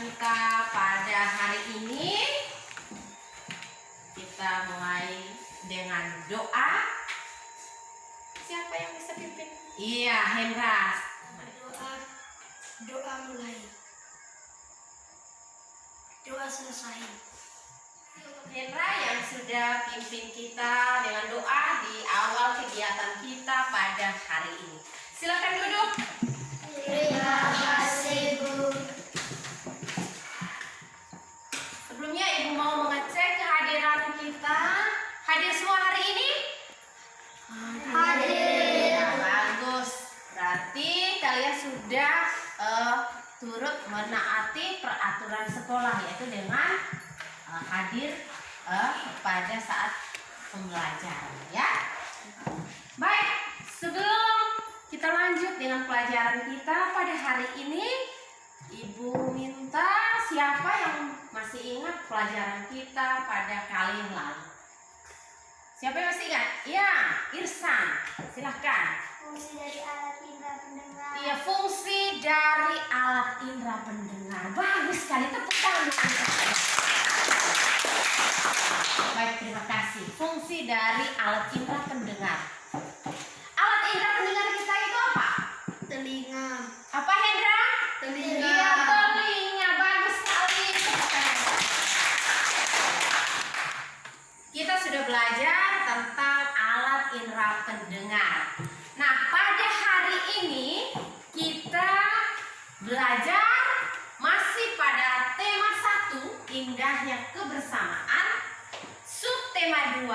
kita pada hari ini. Kita mulai dengan doa. Siapa yang bisa pimpin? Iya, Hendra. Doa mulai. Doa selesai. Hendra yang sudah pimpin kita dengan doa di awal kegiatan kita pada hari ini. Silakan duduk. Terima kasih, Bu. Sebelumnya Ibu mau mengecek kehadiran kita. Hadir semua hari ini? Hadir. Ya, bagus. Berarti kalian sudah turut menaati peraturan sekolah, yaitu dengan hadir pada saat pembelajaran, ya. Baik, sebelum kita lanjut dengan pelajaran kita pada hari ini, Ibu minta siapa yang masih ingat pelajaran kita pada kali yang lalu? Siapa yang masih ingat? Ya, Irsan, silahkan. Fungsi dari alat indera pendengar. Iya, fungsi dari alat indera pendengar. Bagus sekali, tepuk tangan. Baik, terima kasih. Fungsi dari alat indera pendengar. Alat indera pendengar kita itu apa? Telinga. Apa, Hendra? Telinga. Iya, telinga. Bagus sekali. Kita sudah belajar tentang alat indera pendengar. Nah, pada hari ini kita belajar masih pada tema 1, indahnya kebersamaan. Subtema 2,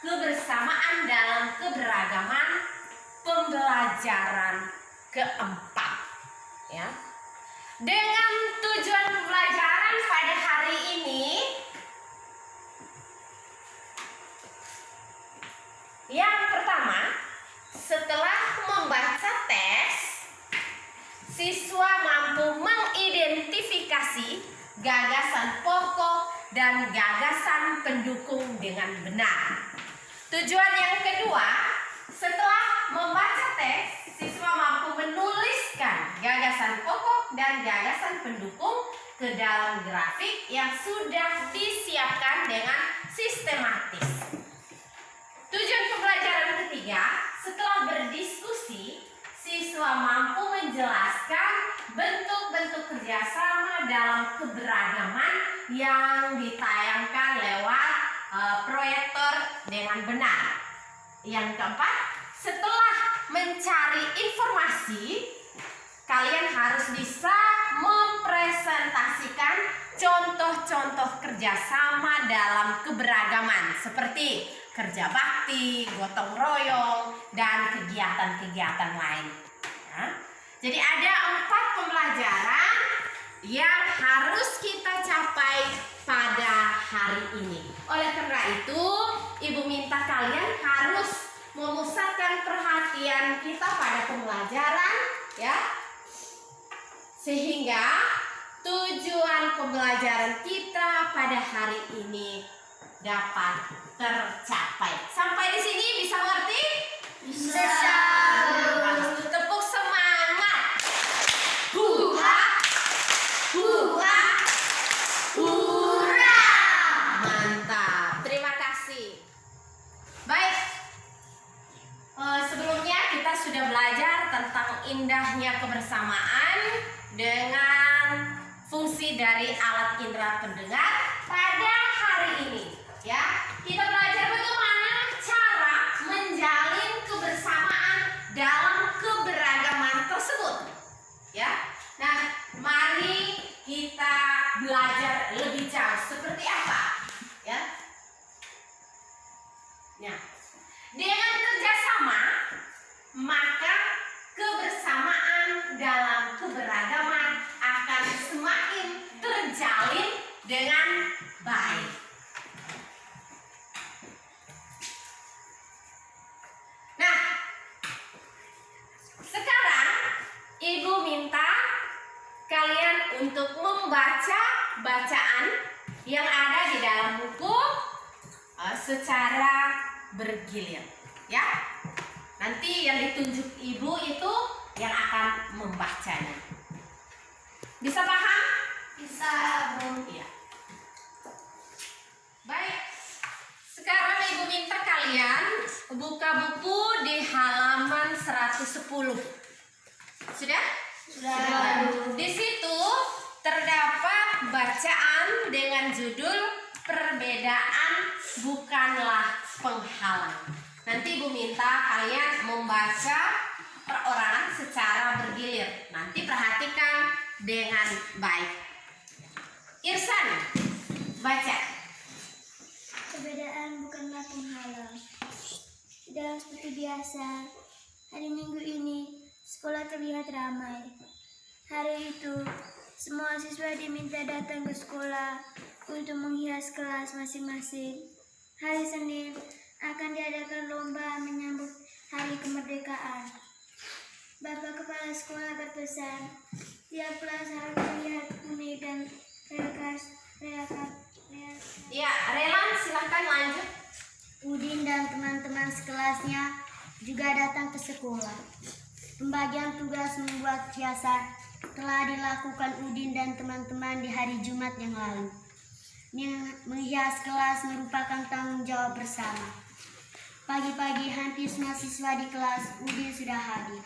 kebersamaan dalam keberagaman, pembelajaran keempat. Ya. Dengan tujuan pembelajaran pada hari ini, yang pertama, setelah membaca teks, siswa mampu mengidentifikasi gagasan pokok dan gagasan pendukung dengan benar. Tujuan yang kedua, setelah membaca teks, siswa mampu menuliskan gagasan pokok dan gagasan pendukung ke dalam grafik yang sudah disiapkan dengan sistematis. Tujuan pembelajaran ketiga, setelah berdiskusi, siswa mampu menjelaskan bentuk-bentuk kerjasama dalam keberagaman yang ditayangkan lewat proyektor dengan benar. Yang keempat, setelah mencari informasi, kalian harus bisa mempresentasikan contoh-contoh kerjasama dalam keberagaman seperti kerja bakti, gotong royong, dan kegiatan-kegiatan lain. Ya. Jadi ada 4 pembelajaran yang harus kita capai pada hari ini. Oleh karena itu, Ibu minta kalian harus memusatkan perhatian kita pada pembelajaran, ya, sehingga tujuan pembelajaran kita pada hari ini dapat tercapai. Sampai di sini bisa ngerti? Bisa. Tepuk semangat. Hurra! Hurra! Hurra! Mantap. Terima kasih. Baik. Sebelumnya kita sudah belajar tentang indahnya kebersamaan dengan fungsi dari alat indera pendengar pada hari ini. Ya, kita belajar bagaimana cara menjalin kebersamaan dalam keberagaman tersebut. Ya, nah, mari kita belajar lebih jauh seperti apa. Ya, nah, dengan kerjasama maka kebersamaan dalam keberagaman akan semakin terjalin dengan baik. Nah, sekarang Ibu minta kalian untuk membaca bacaan yang ada di dalam buku secara bergilir, ya. Nanti yang ditunjuk Ibu itu yang akan membacanya. Bisa paham? Buka buku di halaman 110. Sudah? Sudah. Di situ terdapat bacaan dengan judul Perbedaan Bukanlah Penghalang. Nanti Ibu minta kalian membaca perorangan secara bergilir. Nanti perhatikan dengan baik. Irsan, baca. Perbedaan bukanlah penghalang. Sudah seperti biasa, hari Minggu ini sekolah terlihat ramai. Hari itu, semua siswa diminta datang ke sekolah untuk menghias kelas masing-masing. Hari Senin akan diadakan lomba menyambut Hari Kemerdekaan. Bapak Kepala Sekolah berpesan, tiap kelas harus terlihat unik dan Ya, Relan silahkan lanjut. Udin dan teman-teman sekelasnya juga datang ke sekolah. Pembagian tugas membuat hiasan telah dilakukan Udin dan teman-teman di hari Jumat yang lalu. Menghias kelas merupakan tanggung jawab bersama. Pagi-pagi hampir semua siswa di kelas Udin sudah hadir.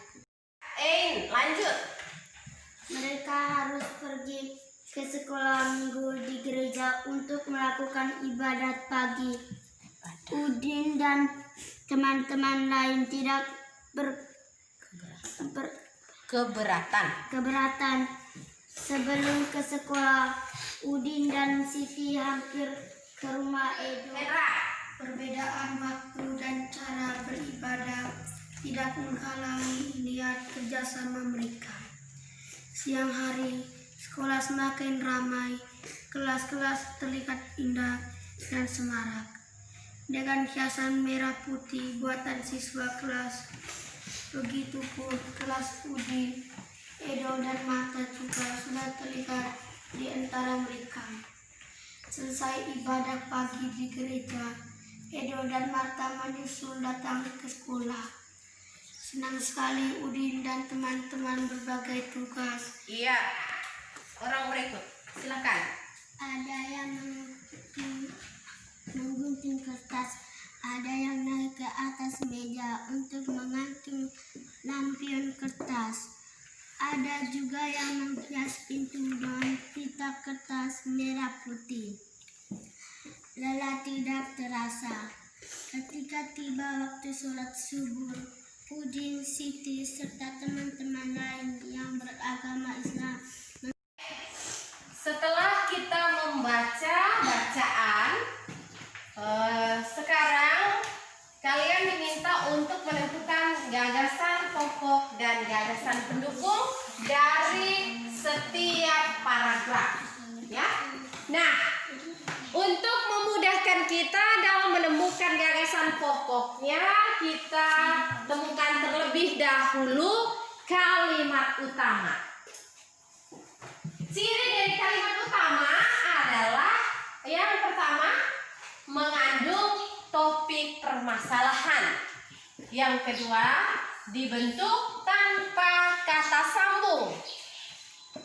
Lanjut. Mereka harus pergi ke sekolah minggu di gereja untuk melakukan ibadat pagi. Udin dan teman-teman lain tidak keberatan. Sebelum ke sekolah, Udin dan Siti hampir ke rumah Edo. Perbedaan waktu dan cara beribadah tidak menghalangi niat kerjasama mereka. Siang hari, sekolah semakin ramai, kelas-kelas terlihat indah dan semarak. Dengan hiasan merah putih buatan siswa kelas, begitupun kelas Udin, Edo dan Marta juga sudah terlihat di antara mereka. Selesai ibadah pagi di gereja, Edo dan Marta menyusul datang ke sekolah. Senang sekali Udin dan teman-teman berbagai tugas. Iya, orang berikut, silakan. Ada yang menggunting kertas, ada yang naik ke atas meja untuk menggantung lampion kertas. Ada juga yang menghias pintu dengan pita kertas merah putih. Lelah tidak terasa. Ketika tiba waktu sholat subuh, Udin, Siti, serta teman-teman lain yang beragama Islam. Setelah kita membaca bacaan, sekarang kalian diminta untuk menentukan gagasan pokok dan gagasan pendukung dari setiap paragraf. Ya. Nah, untuk memudahkan kita dalam menemukan gagasan pokoknya, kita temukan terlebih dahulu kalimat utama. Ciri dari kalimat utama adalah yang pertama, mengandung topik permasalahan. Yang kedua, dibentuk tanpa kata sambung.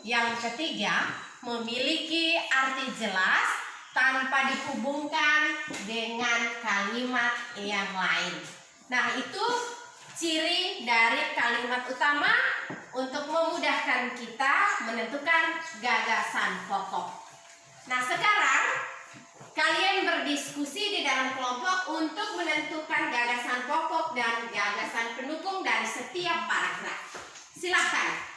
Yang ketiga, memiliki arti jelas tanpa dihubungkan dengan kalimat yang lain. Nah, itu ciri dari kalimat utama untuk memudahkan kita menentukan gagasan pokok. Nah, sekarang kalian berdiskusi di dalam kelompok untuk menentukan gagasan pokok dan gagasan pendukung dari setiap paragraf. Silakan.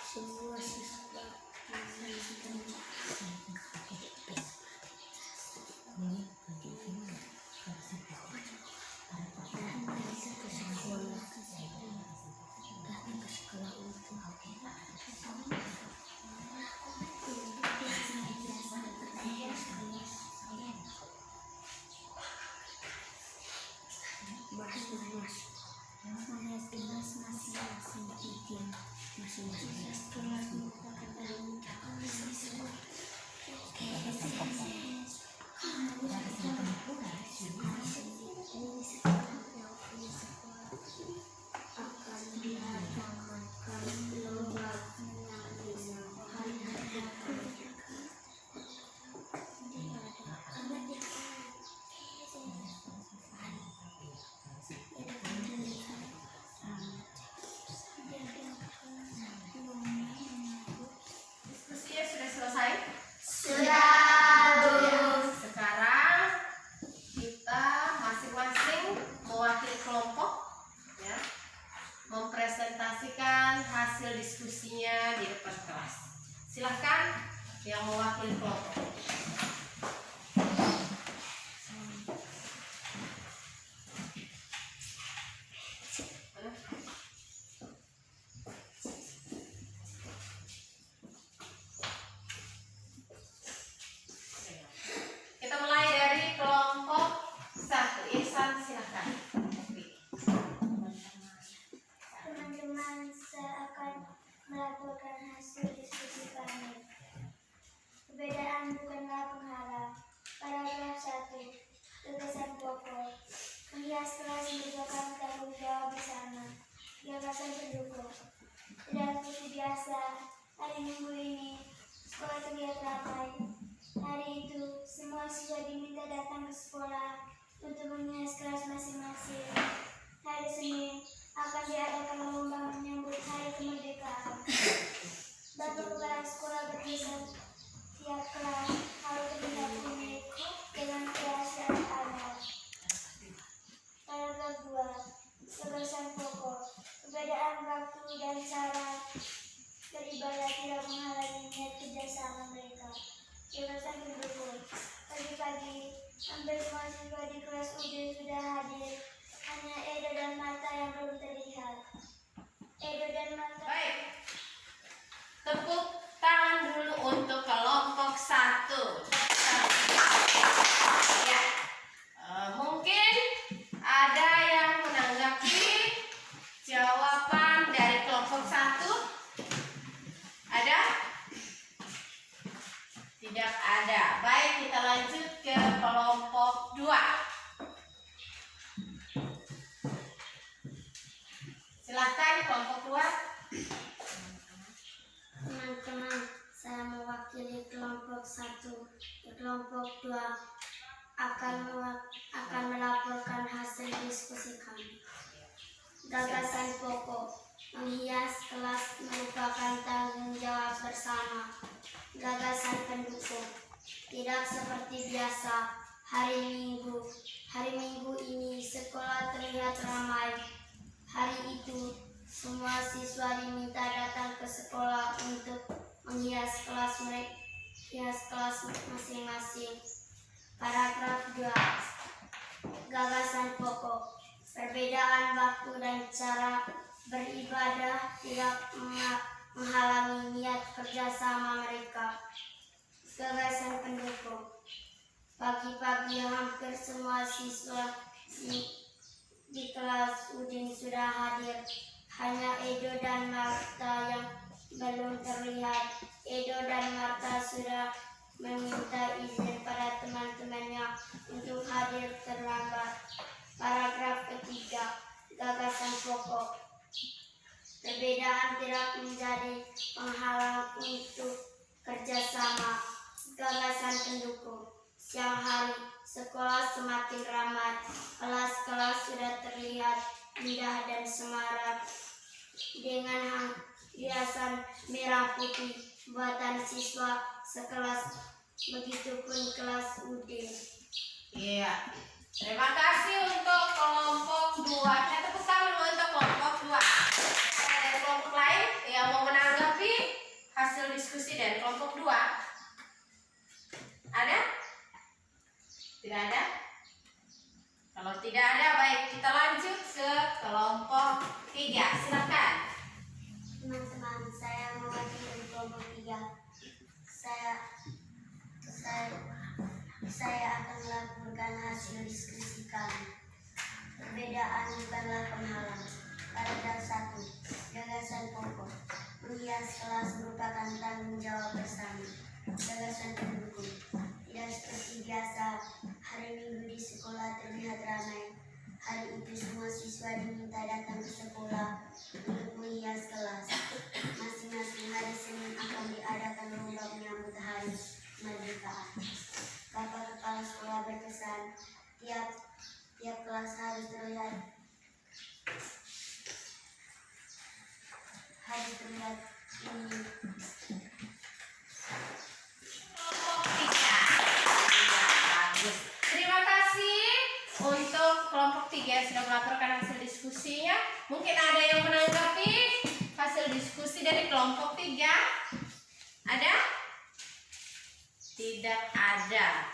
semua siswa Diskusinya sudah selesai? sudah. Sekarang kita masing-masing mewakili kelompok ya, mempresentasikan hasil diskusinya di depan kelas. Silahkan yang mewakili kelompok. Kita mulai dari kelompok 1. Ihsan, silahkan. Teman-teman, saya akan melaporkan hasil diskusi kami. Perbedaan bukanlah penghalang. Paragraf 1. Gagasan pokok. Menghias kelas merupakan tanggung jawab bersama. Gagasan pendukung. Tidak seperti biasa, hari Minggu ini sekolah terlihat ramai. Hari itu, semua siswa diminta datang ke sekolah untuk menghias kelas masing-masing. Hari Senin akan diadakan lomba menyambut Hari Kemerdekaan. Bapak Kepala Sekolah berpesan tiap kelas harus terlihat unik dengan keasiaan alat. Paragraf 2. Gagasan pokok. Perbedaan waktu dan cara beribadah tidak menghalangi niat kerjasama mereka. Gagasan pendukung. Pagi-pagi, hampir semua siswa di kelas UD sudah hadir. Hanya Edo dan Marta yang belum terlihat. Edo dan Marta. Baik. Tepuk tangan dulu untuk kelompok 1. Ya. Mungkin ada yang menanggapi jawaban dari kelompok 1? Ada? Tidak ada. Baik, kita lanjut ke kelompok 2. Silakan kelompok 2. Teman-teman, saya mewakili kelompok 1. Kelompok 2 akan melaporkan hasil diskusi kami. Gagasan pokok. Menghias kelas merupakan tanggung jawab bersama. Gagasan pendukung. Tidak seperti biasa, hari Minggu ini sekolah terlihat ramai. Hari itu, semua siswa diminta datang ke sekolah untuk menghias kelas masing-masing. Paragraf 2. Gagasan pokok. Perbedaan waktu dan cara beribadah tidak menghalangi niat kerjasama mereka. Gagasan pendukung. Pagi-pagi hampir semua siswa di kelas Udin sudah hadir. Hanya Edo dan Marta yang belum terlihat. Edo dan Marta sudah meminta izin pada teman-temannya untuk hadir terlambat. Paragraf ketiga. Gagasan pokok. Perbedaan tidak menjadi penghalang untuk kerjasama. Gagasan pendukung. Siang hari, sekolah semakin ramai. Kelas-kelas sudah terlihat indah dan semarak dengan hiasan merah putih buatan siswa sekelas. Begitupun kelas UD. Iya. Terima kasih untuk kelompok 2. Kita tepuk tangan untuk kelompok 2. kelompok 3. Silakan. Teman-teman, saya mewakili kelompok 3. Saya akan melaporkan hasil diskusi kami. Perbedaan bukanlah penghalang. Paragraf 1. Gagasan pokok. Menghias kelas merupakan tanggung jawab bersama. Gagasan pendukung. Tidak seperti biasa, hari Minggu di sekolah terlihat ramai. Hari itu semua siswa diminta datang ke sekolah untuk menghias kelas. Masing-masing hari Senin akan diadakan lomba menyambut hari kemerdekaan. Bapak Kepala Sekolah berpesan, tiap kelas harus terlihat ini. Kelompok 3. Bagus. Terima kasih untuk kelompok 3 yang sudah melaporkan hasil diskusinya. Mungkin ada yang menanggapi hasil diskusi dari kelompok 3? Ada? Tidak ada.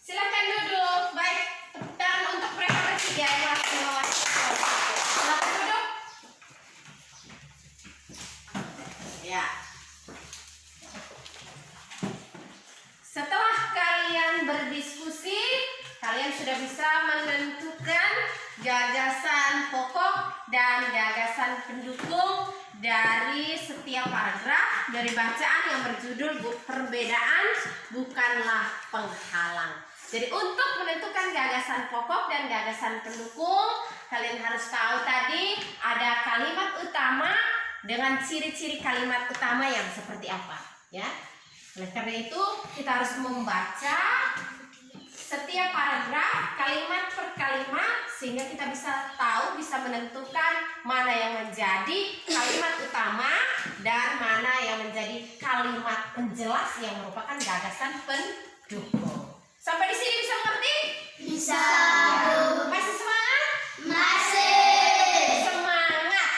Silakan duduk. Baik, tepuk tangan untuk mereka bertiga yang masih mewakili kelompok 1. Silakan duduk. Ya. Setelah kalian berdiskusi, kalian sudah bisa menentukan gagasan pokok dan gagasan pendukung dari setiap paragraf dari bacaan yang berjudul perbedaan bukanlah penghalang. Jadi untuk menentukan gagasan pokok dan gagasan pendukung, kalian harus tahu tadi ada kalimat utama dengan ciri-ciri kalimat utama yang seperti apa, ya. Oleh karena itu, kita harus membaca setiap paragraf kalimat per kalimat sehingga kita bisa tahu, bisa menentukan mana yang menjadi kalimat utama dan mana yang menjadi kalimat penjelas yang merupakan gagasan pendukung. Sampai di sini bisa mengerti? Bisa. Masih semangat? Masih. Semangat.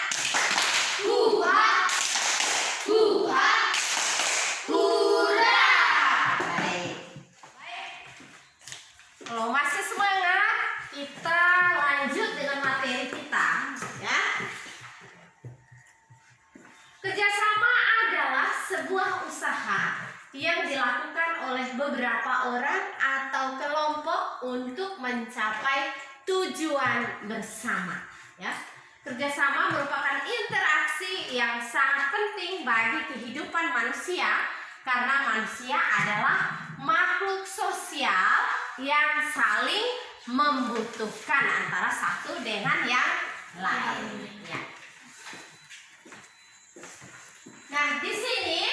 Hurra. Baik. Kalau masih semangat, kita lanjut dengan materi kita, ya. Kerjasama adalah sebuah usaha yang dilakukan oleh beberapa orang atau kelompok untuk mencapai tujuan bersama, ya. Kerjasama merupakan interaksi yang sangat penting bagi kehidupan manusia karena manusia adalah makhluk sosial yang saling membutuhkan antara satu dengan yang lainnya. Nah, di sini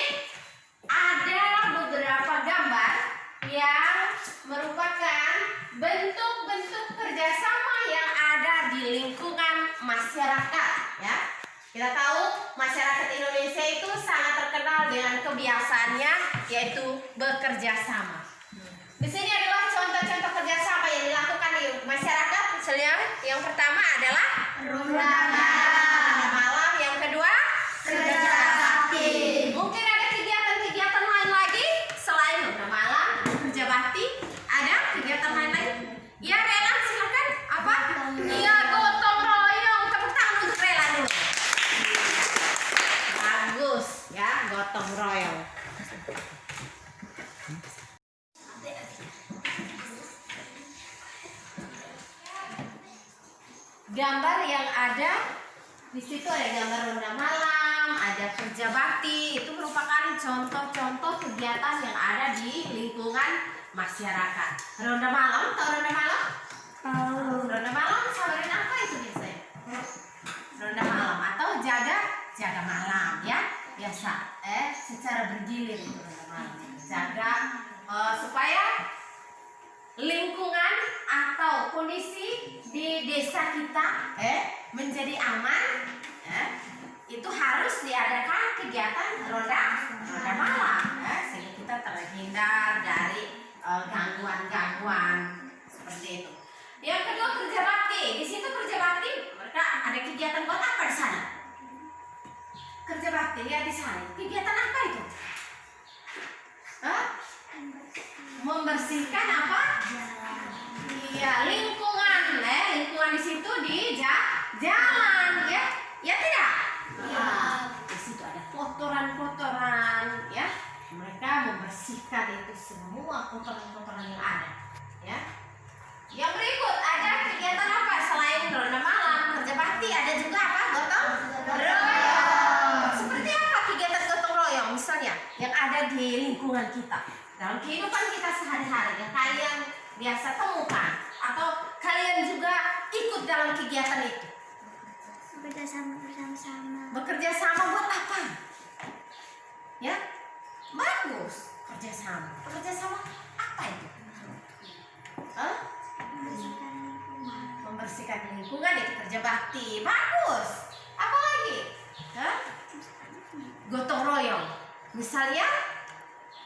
ada beberapa gambar yang merupakan bentuk-bentuk kerjasama yang ada di lingkungan masyarakat, ya. Kita tahu masyarakat Indonesia itu sangat terkenal dengan kebiasaannya yaitu bekerja sama. Di sini adalah contoh-contoh kerjasama yang dilakukan di masyarakat. Yang pertama adalah Ronda malam. Yang kedua Kerja bakti. Mungkin ada kegiatan-kegiatan lain lagi selain ronda malam, kerja bakti. Ada kegiatan lain lagi? Ya, Rela, silakan. Apa? Iya, gotong royong. Tepuk tangan untuk Rela dulu. Bagus, ya, gotong royong. Gambar yang ada di situ ada gambar ronda malam, ada kerja bakti. Itu merupakan contoh-contoh kegiatan yang ada di lingkungan masyarakat. Ronda malam, tahu ronda malam? Ronda malam sabarin apa itu biasanya? Ronda malam atau jaga malam, ya. Biasa secara bergilir itu ronda malam. Jaga supaya lingkungan atau kondisi di desa kita menjadi aman, itu harus diadakan kegiatan ronda malam, sehingga kita terhindar dari gangguan-gangguan seperti itu. Yang kedua kerja bakti. Di situ kerja bakti mereka ada kegiatan buat apa di sana? Kerja bakti lihat di sana. Kegiatan apa itu? Membersihkan apa? Iya, lingkungan. Lingkungan di situ lingkungan kita, dalam kehidupan kita sehari-hari yang kalian biasa temukan atau kalian juga ikut dalam kegiatan itu. Bekerja sama buat apa? Ya, bagus. Kerja sama apa itu? Hah? Membersihkan lingkungan itu kerja bakti, bagus. Apa lagi? Hah? Gotong royong, misalnya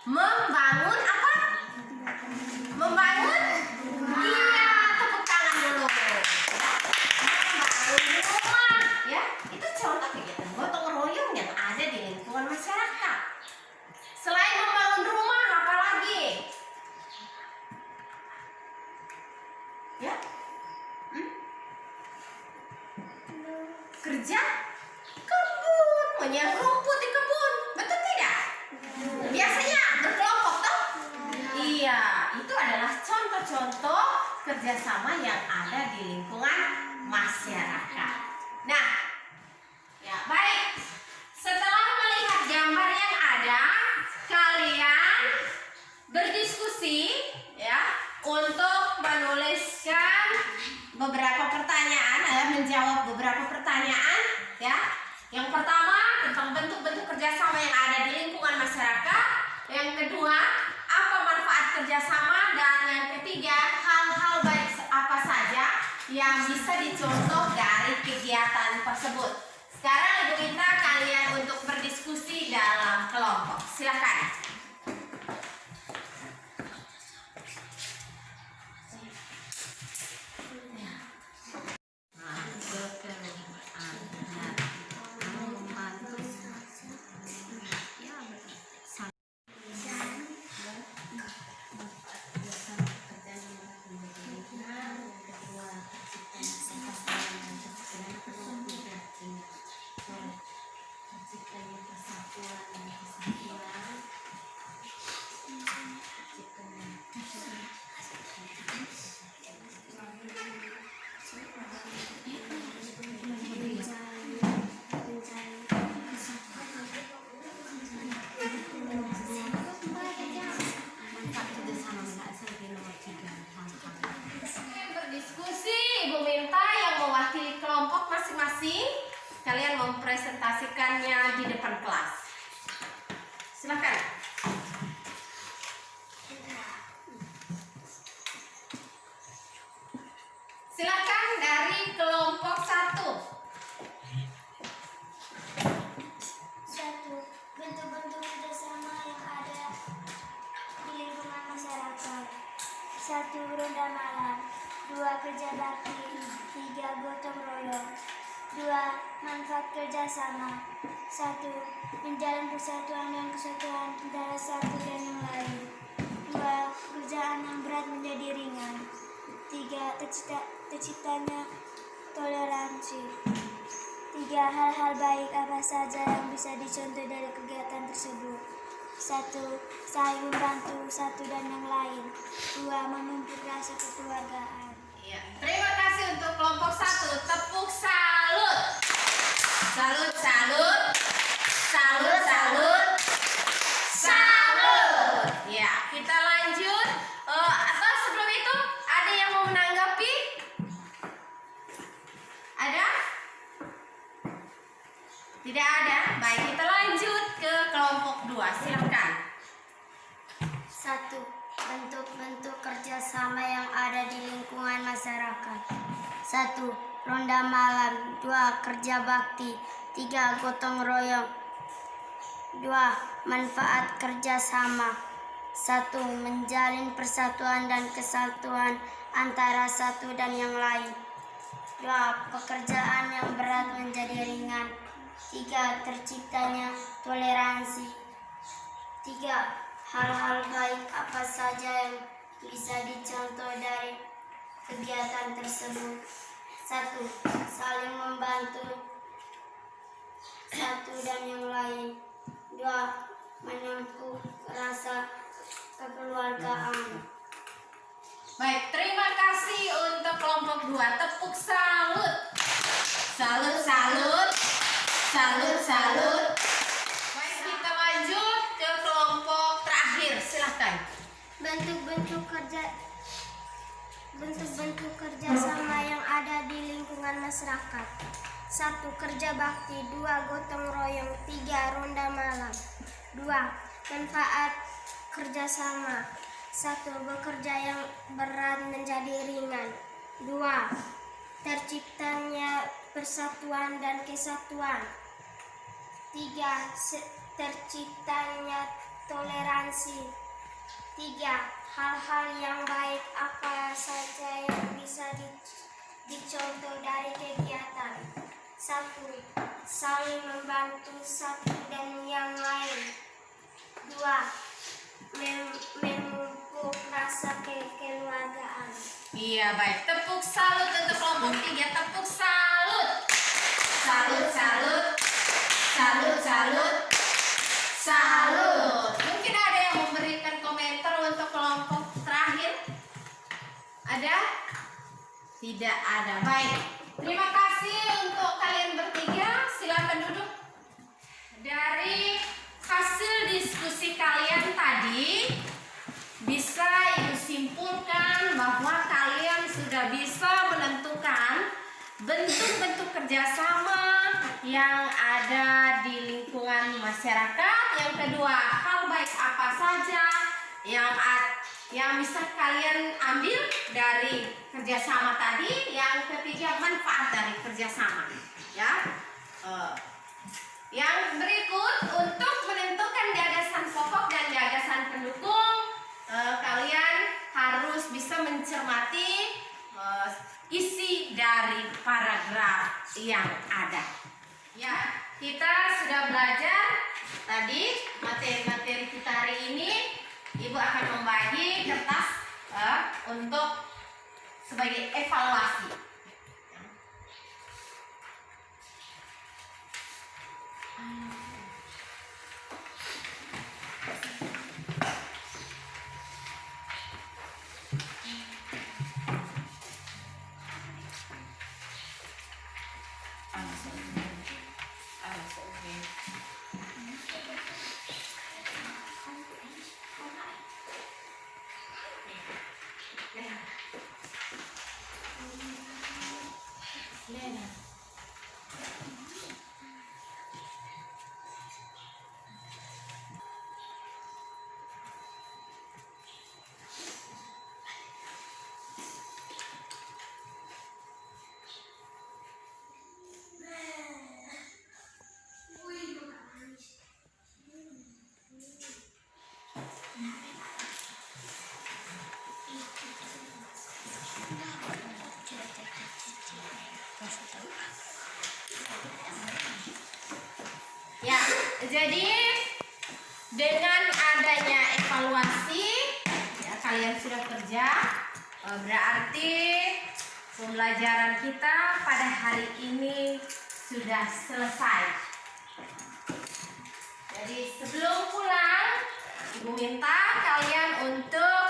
membangun apa? Membangun? Iya, tepuk tangan dulu. Membangun rumah, ya. Itu contoh kegiatan gotong royong yang ada di lingkungan masyarakat. Selain membangun rumah, apa lagi? Ya? Kerja kebun, menyiap rumput di kebun, betul tidak? Biasanya berkelompok toh? Iya, itu adalah contoh-contoh kerjasama yang ada di lingkungan masyarakat. Nah, ya baik. Setelah melihat gambar yang ada, kalian berdiskusi ya untuk menuliskan beberapa pertanyaan, menjawab beberapa pertanyaan ya. Yang pertama tentang bentuk-bentuk kerjasama yang ada di lingkungan masyarakat. Yang kedua, apa manfaat kerjasama, dan yang ketiga, hal-hal baik apa saja yang bisa dicontoh dari kegiatan tersebut. Sekarang Ibu minta kalian untuk berdiskusi dalam kelompok. Silakan. Berdiskusi, Ibu minta yang mewakili kelompok masing-masing kalian mempresentasikannya di depan kelas. Silakan. Silakan dari kelompok 1. Bentuk-bentuk kerjasama yang ada di lingkungan masyarakat. 1. Ronda malam. 2. Kerja bakti. 3. Gotong royong. 2. Manfaat kerjasama. 1. Menjalin persatuan dan kesatuan antara satu dan yang lain. 2. Kerjaan yang berat menjadi ringan. 3. Terciptanya toleransi. 3. Hal-hal baik apa saja yang bisa dicontoh dari kegiatan tersebut. 1. Saling membantu satu dan yang lain. 2. Memupuk rasa kekeluargaan. Ya, terima kasih untuk kelompok 1. Tepuk salut. Salut, salut. Salut, salut. Salut. Ya, kita lanjut. Atau sebelum itu ada yang mau menanggapi? Ada? Tidak ada. Baik, kita lanjut ke kelompok 2. Silakan. 1. Bentuk-bentuk kerjasama yang ada di lingkungan masyarakat. 1. Ronda malam. 2. Kerja bakti. 3. Gotong royong. 2. Manfaat kerjasama. 1. Menjalin persatuan dan kesatuan antara satu dan yang lain. 2. Pekerjaan yang berat menjadi ringan. 3. Terciptanya toleransi. 3. Hal-hal baik apa saja yang bisa dicontoh dari kegiatan tersebut. 1. Saling membantu satu dan yang lain. 2. Menempuh rasa kekeluargaan. Baik, terima kasih untuk kelompok 2. Tepuk salut. Salut, salut. Salut, salut. Baik, kita lanjut ke kelompok Bentuk-bentuk kerjasama yang ada di lingkungan masyarakat. 1. Kerja bakti. 2. Gotong royong. 3. Ronda malam. 2. Manfaat kerjasama. 1. Bekerja yang berat menjadi ringan. 2. Terciptanya persatuan dan kesatuan. 3. Terciptanya toleransi. 3. Hal-hal yang baik apa saja yang bisa dicontoh dari kegiatan. 1. Saling membantu satu dan yang lain. 2. Memupuk rasa kekeluargaan. Iya, baik. Tepuk salut untuk kelompok 3. Tepuk salut. Salut, salut. Salut, salut. Salut. Mungkin ada yang memberikan komentar untuk kelompok terakhir? Ada? Tidak ada. Baik. Terima kasih untuk kalian bertiga. Silakan duduk. Dari hasil diskusi kalian tadi, bisa Ibu simpulkan bahwa kalian sudah bisa menentukan bentuk-bentuk kerjasama yang ada di lingkungan masyarakat. Yang kedua, hal baik apa saja yang bisa kalian ambil dari kerjasama tadi. Yang ketiga, manfaat dari kerjasama. Ya. Yang berikut, untuk menentukan gagasan pokok dan gagasan pendukung, kalian harus bisa mencermati isi dari paragraf yang ada. Ya, kita sudah belajar tadi materi-materi kita hari ini. Ibu akan membagi kertas untuk sebagai evaluasi. Ya, jadi dengan adanya evaluasi, ya, kalian sudah kerja, berarti pembelajaran kita pada hari ini sudah selesai. Jadi sebelum pulang, Ibu minta kalian untuk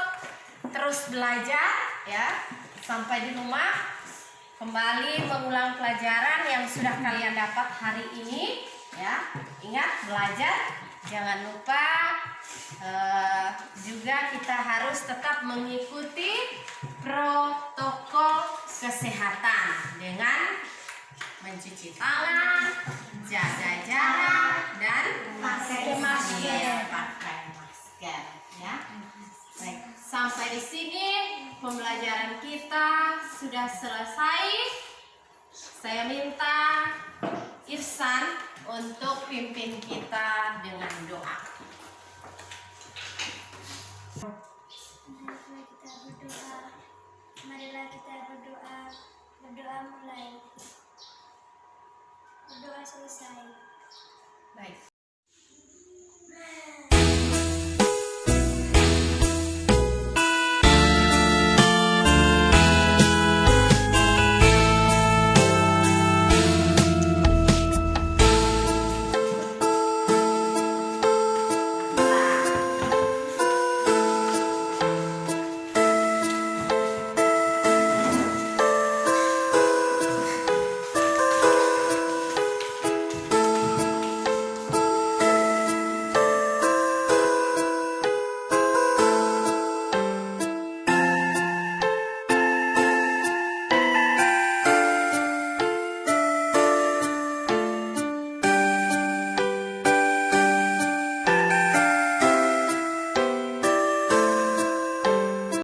terus belajar, ya, sampai di rumah kembali mengulang pelajaran yang sudah kalian dapat hari ini. Ya, ingat belajar, jangan lupa juga kita harus tetap mengikuti protokol kesehatan dengan mencuci tangan, jaga jarak, dan pakai masker. Ya. Baik, sampai di sini pembelajaran kita sudah selesai. Saya minta Irsan untuk pimpin kita dengan doa. Marilah kita berdoa. Berdoa mulai. Berdoa selesai. Baik.